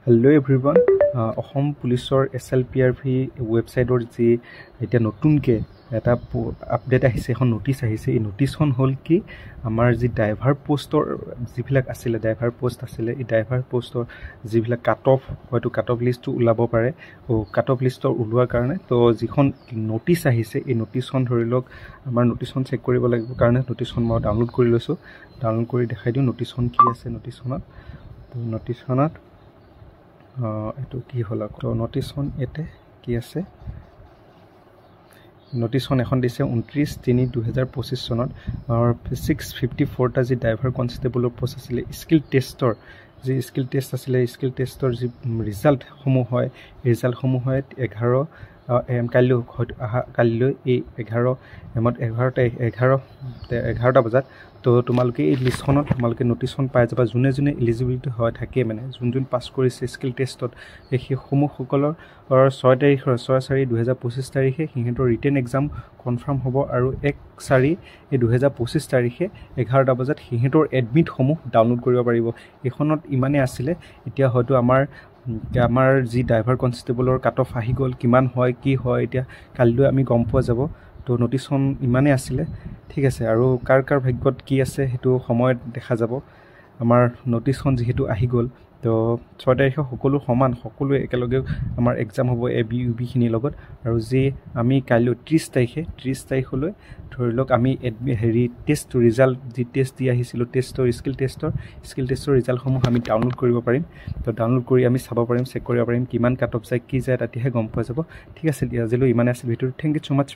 Hello everyone. Assam পুলিচৰ SLPRV ৱেবছাইটৰ যি এটা নতুনকে এটা আপডেট আহিছে, এখন নোটিছ আহিছে। এই নোটিছখন হ'ল কি, আমাৰ যি ড্ৰাইভাৰ পোষ্টৰ যিবিলাক আছিলে, ড্ৰাইভাৰ পোষ্ট আছিলে, এই ড্ৰাইভাৰ পোষ্টৰ যিবিলাক হয়তো কাট অফ লিষ্টটো ওলাব পাৰে। কাট অফ লিষ্টৰ ওলোৱাৰ কাৰণে তো যিখন নোটিছ আহিছে, এই নোটিছখন ধৰি লওক আমাৰ নোটিছখন চেক কৰিব লাগিব কাৰণে নোটিছখন মই ডাউনলোড কৰি লৈছোঁ। ডাউনলোড কৰি দেখাই দিওঁ নোটিছখন কি আছে। নোটিছখনত এইটো কি হ'ল আকৌ নোটিছখন ইয়াতে কি আছে। নোটিছখন এখন দিছে 29/3/2025 চনত। 654টা যি ড্ৰাইভাৰ কনষ্টেবলৰ পষ্ট আছিলে, স্কিল টেষ্টৰ যি ৰিজাল্টসমূহ হয়, এই ৰিজাল্টসমূহ হয় 11 কাইলৈ এই 11টা বজাত। তো তোমালোকে এই লিষ্টখনত তোমালোকে নোটিছখন পাই যাবা। যোনে এলিজিবিলিটি হয় থাকে, মানে যোন পাছ কৰিছে স্কিল টেষ্টত, সেইসমূহসকলৰ 6/4/2025 তাৰিখে সিহঁতৰ ৰিটেন এক্সাম কনফাৰ্ম হ'ব আৰু 1/4/2025 তাৰিখে 11টা বজাত সিহঁতৰ এডমিটসমূহ ডাউনলোড কৰিব পাৰিব। এইখনত ইমানেই আছিলে। এতিয়া হয়তো আমাৰ যি ড্ৰাইভাৰ কনষ্টেবলৰ কাট অফ আহি গ'ল, কিমান হয় কি হয় এতিয়া কালিলৈ আমি গম পোৱা যাব। তো নোটিছখন ইমানেই আছিলে, ঠিক আছে। আৰু কাৰ ভাগ্যত কি আছে সেইটো সময়ত দেখা যাব। আমাৰ নোটিছখন যিহেতু আহি গ'ল, তো 6 তাৰিখে সকলো সমান, সকলোৱে একেলগে আমাৰ এক্সাম হ'ব AB UBখিনিৰ লগত। আৰু যি আমি কাইলৈ 30 তাৰিখলৈ ধৰি লওক আমি টেষ্ট ৰিজাল্ট যি টেষ্ট দি আহিছিলোঁ, স্কিল টেষ্টৰ ৰিজাল্টসমূহ আমি ডাউনলোড কৰিব পাৰিম। তো ডাউনলোড কৰি আমি চাব পাৰিম, চেক কৰিব পাৰিম কিমান কাট অফ যায়, কি যায়, তেতিয়াহে গম পোৱা যাব। ঠিক আছে, আজিলৈ ইমানে আছিল ভিডিঅ'টো। Thank you so' much.